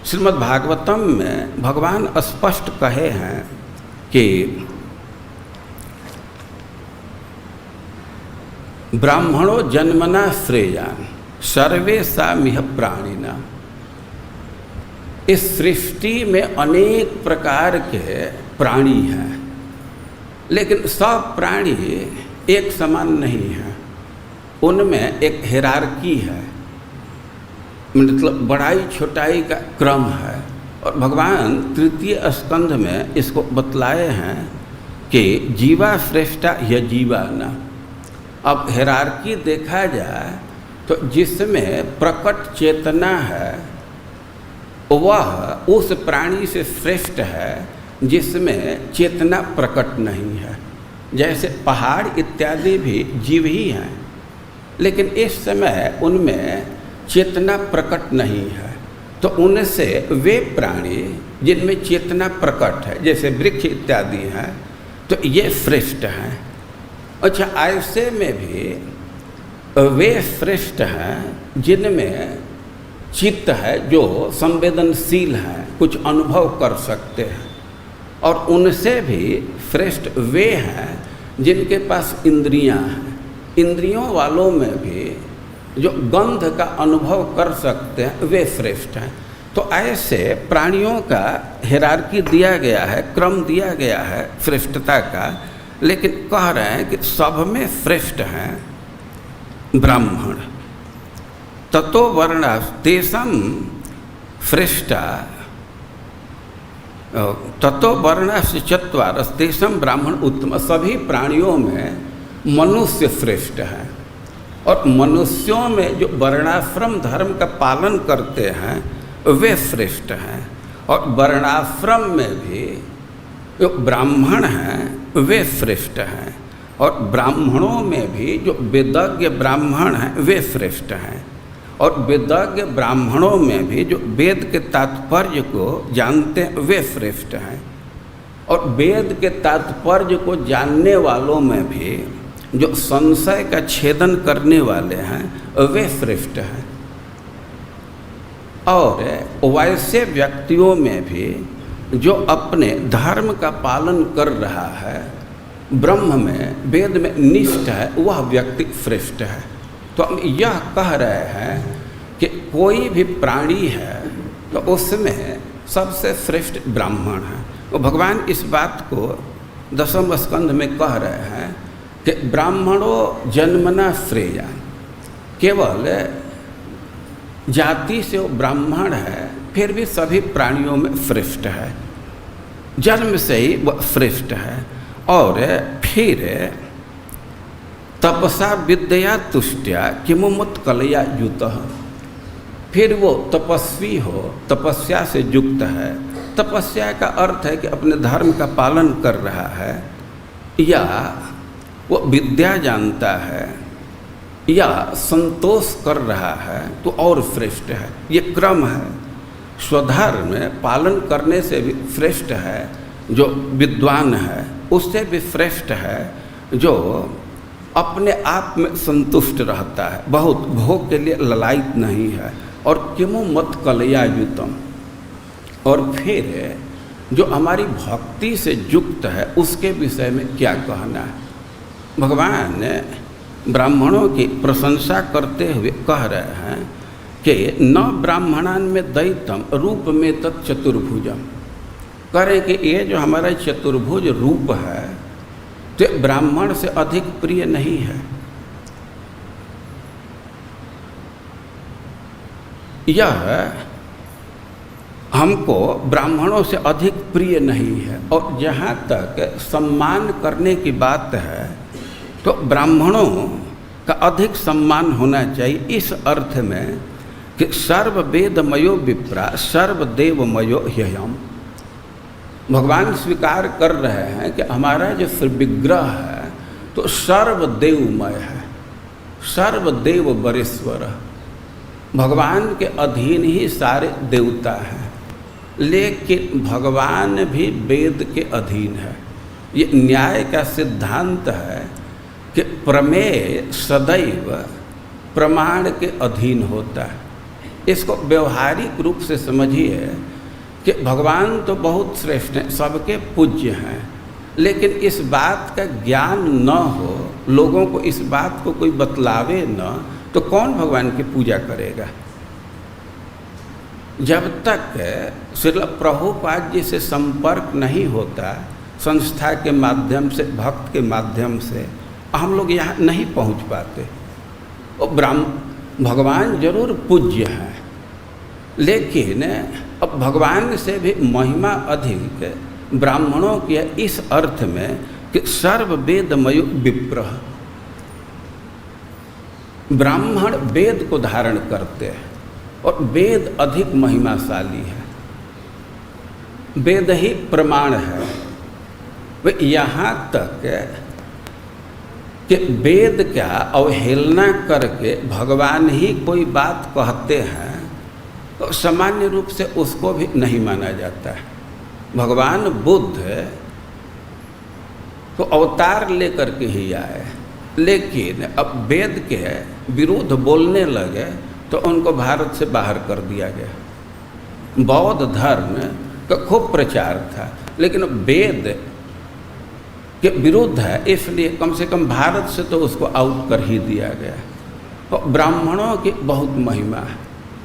श्रीमद् भागवतम में भगवान स्पष्ट कहे हैं कि ब्राह्मणो जन्मना श्रेयान् सर्वेषामिह प्राणिना। इस सृष्टि में अनेक प्रकार के प्राणी हैं, लेकिन सब प्राणी एक समान नहीं है। उनमें एक हिरार्की है, मतलब बड़ाई छोटाई का क्रम है। और भगवान तृतीय स्कंध में इसको बतलाए हैं कि जीवा श्रेष्ठा यह जीवा न। अब हिरार्की देखा जाए तो जिसमें प्रकट चेतना है वह उस प्राणी से श्रेष्ठ है जिसमें चेतना प्रकट नहीं है। जैसे पहाड़ इत्यादि भी जीव ही हैं, लेकिन इस समय उनमें चेतना प्रकट नहीं है, तो उनसे वे प्राणी जिनमें चेतना प्रकट है, जैसे वृक्ष इत्यादि हैं, तो ये श्रेष्ठ हैं। अच्छा, ऐसे में भी वे श्रेष्ठ हैं जिनमें चित्त है, जो संवेदनशील है, कुछ अनुभव कर सकते हैं। और उनसे भी श्रेष्ठ वे हैं जिनके पास इंद्रियां हैं। इंद्रियों वालों में भी जो गंध का अनुभव कर सकते हैं वे श्रेष्ठ हैं। तो ऐसे प्राणियों का हिरार्की दिया गया है, क्रम दिया गया है श्रेष्ठता का, लेकिन कह रहे हैं कि सब में श्रेष्ठ हैं ब्राह्मण। ततो वर्णास्तेषां श्रेष्ठा ततो वर्णाश्च चत्वारस्तेषां ब्राह्मण उत्तम। सभी प्राणियों में मनुष्य श्रेष्ठ है, और मनुष्यों में जो वर्णाश्रम धर्म का पालन करते हैं वे श्रेष्ठ हैं। और वर्णाश्रम में भी जो ब्राह्मण हैं वे श्रेष्ठ हैं, और ब्राह्मणों में भी जो वेदज्ञ ब्राह्मण हैं वे श्रेष्ठ हैं। और वेदज्ञ ब्राह्मणों में भी जो वेद के तात्पर्य को जानते हैं वे श्रेष्ठ हैं। और वेद के तात्पर्य को जानने वालों में भी जो संशय का छेदन करने वाले हैं वे श्रेष्ठ हैं। और वैसे व्यक्तियों में भी जो अपने धर्म का पालन कर रहा है, ब्रह्म में वेद में निष्ठ है, वह व्यक्ति श्रेष्ठ है। तो हम यह कह रहे हैं कि कोई भी प्राणी है तो उसमें सबसे श्रेष्ठ ब्राह्मण है। तो भगवान इस बात को 10वें स्कंध में कह रहे हैं कि ब्राह्मणों जन्मना श्रेया। केवल जाति से वो ब्राह्मण है, फिर भी सभी प्राणियों में श्रेष्ठ है, जन्म से ही वह श्रेष्ठ है। और फिर तपसा विद्या तुष्ट्या किमुत्कलया युतः। फिर वो तपस्वी हो, तपस्या से युक्त है। तपस्या का अर्थ है कि अपने धर्म का पालन कर रहा है, या वो विद्या जानता है, या संतोष कर रहा है, तो और श्रेष्ठ है। ये क्रम है। स्वधर्म पालन करने से भी श्रेष्ठ है जो विद्वान है, उससे भी श्रेष्ठ है जो अपने आप में संतुष्ट रहता है, बहुत भोग के लिए ललायित नहीं है। और किमु मत कलया युतम। और फिर जो हमारी भक्ति से युक्त है उसके विषय में क्या कहना है। भगवान ब्राह्मणों की प्रशंसा करते हुए कह रहे हैं कि न ब्राह्मणान में दैतम रूप में तत्चतुर्भुजम। कह रहे कि ये जो हमारा चतुर्भुज रूप है तो ब्राह्मण से अधिक प्रिय नहीं है। यह हमको ब्राह्मणों से अधिक प्रिय नहीं है। और जहाँ तक सम्मान करने की बात है तो ब्राह्मणों का अधिक सम्मान होना चाहिए, इस अर्थ में कि सर्व वेदमयो विप्रा सर्वदेवमयो ह्ययम्। भगवान स्वीकार कर रहे हैं कि हमारा जो विग्रह है तो सर्वदेवमय है, सर्वदेव वरेश्वर। भगवान के अधीन ही सारे देवता हैं, लेकिन भगवान भी वेद के अधीन है। ये न्याय का सिद्धांत है कि प्रमेय सदैव प्रमाण के अधीन होता है। इसको व्यवहारिक रूप से समझिए कि भगवान तो बहुत श्रेष्ठ हैं, सबके पूज्य हैं, लेकिन इस बात का ज्ञान न हो, लोगों को इस बात को कोई बतलावे न, तो कौन भगवान की पूजा करेगा। जब तक श्रील प्रभुपाद जी से संपर्क नहीं होता, संस्था के माध्यम से, भक्त के माध्यम से, हम लोग यहाँ नहीं पहुँच पाते। और भगवान जरूर पूज्य हैं, लेकिन अब भगवान से भी महिमा अधिक ब्राह्मणों की है, इस अर्थ में कि सर्व वेदमयो विप्रः, ब्राह्मण वेद को धारण करते हैं और वेद अधिक महिमाशाली है, वेद ही प्रमाण है। वे यहाँ तक कि वेद क्या अवहेलना करके भगवान ही कोई बात कहते हैं तो सामान्य रूप से उसको भी नहीं माना जाता है। भगवान बुद्ध तो अवतार लेकर के ही आए, लेकिन अब वेद के विरुद्ध बोलने लगे तो उनको भारत से बाहर कर दिया गया। बौद्ध धर्म का खूब प्रचार था, लेकिन वेद के विरुद्ध है, इसलिए कम से कम भारत से तो उसको आउट कर ही दिया गया। तो ब्राह्मणों की बहुत महिमा है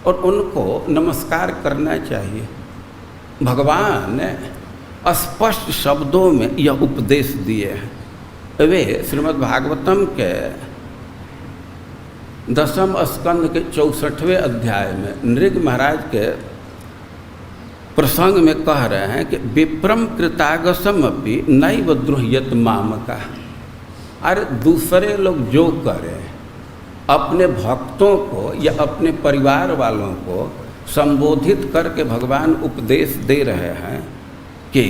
और उनको नमस्कार करना चाहिए। भगवान ने स्पष्ट शब्दों में यह उपदेश दिए हैं। वे श्रीमद् भागवतम के 10वें स्कंद के 64वें अध्याय में नृग महाराज के प्रसंग में कह रहे हैं कि विप्रम कृतागसम अपि नैव द्रुह्यत मामका। अरे दूसरे लोग जो करें, अपने भक्तों को या अपने परिवार वालों को संबोधित करके भगवान उपदेश दे रहे हैं कि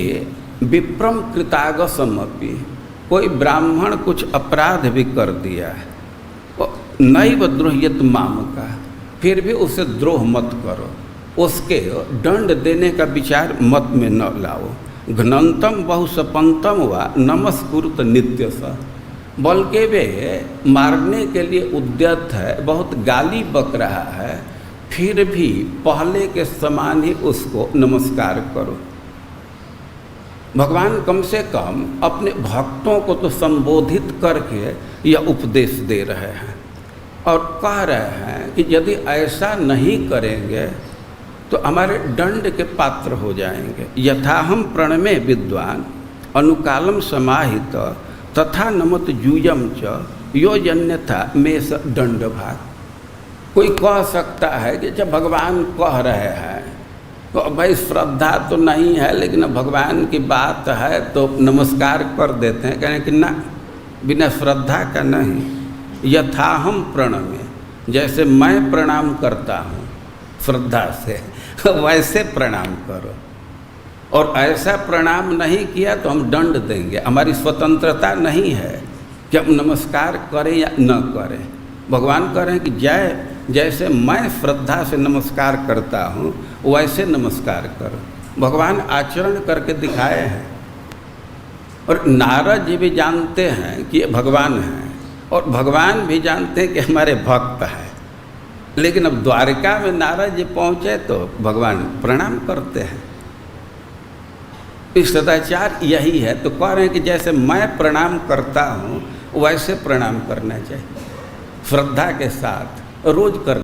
विप्रम कृतागसम अपि, कोई ब्राह्मण कुछ अपराध भी कर दिया है, नैव द्रोह्यत मामका, फिर भी उसे द्रोह मत करो, उसके दंड देने का विचार मत में न लाओ। घ्नंतम बहुसपंतम व नमस्कुरुत नित्य स, बल्कि वे मारने के लिए उद्यत है, बहुत गाली बक रहा है, फिर भी पहले के समान ही उसको नमस्कार करो। भगवान कम से कम अपने भक्तों को तो संबोधित करके यह उपदेश दे रहे हैं और कह रहे हैं कि यदि ऐसा नहीं करेंगे तो हमारे दंड के पात्र हो जाएंगे। यथाहम प्रणमे विद्वान अनुकालम समाहित तथा नमत यूयम च यो अन्यथा में स दंड भाग। कोई कह सकता है कि जब भगवान कह रहे हैं तो भाई श्रद्धा तो नहीं है, लेकिन भगवान की बात है तो नमस्कार कर देते हैं। कहें कि ना, बिना श्रद्धा का नहीं। यथाहम प्रणमे, जैसे मैं प्रणाम करता हूँ श्रद्धा से, वैसे प्रणाम करो। और ऐसा प्रणाम नहीं किया तो हम दंड देंगे। हमारी स्वतंत्रता नहीं है कि हम नमस्कार करें या न करें। भगवान कह रहे हैं कि जैसे मैं श्रद्धा से नमस्कार करता हूँ वैसे नमस्कार करो। भगवान आचरण करके दिखाए हैं और नारद जी भी जानते हैं कि ये भगवान हैं और भगवान भी जानते हैं कि हमारे भक्त हैं। लेकिन अब द्वारिका में नारद जी पहुँचे तो भगवान प्रणाम करते हैं। इस सदाचार यही है। तो कह रहे हैं कि जैसे मैं प्रणाम करता हूँ वैसे प्रणाम करना चाहिए, श्रद्धा के साथ रोज कर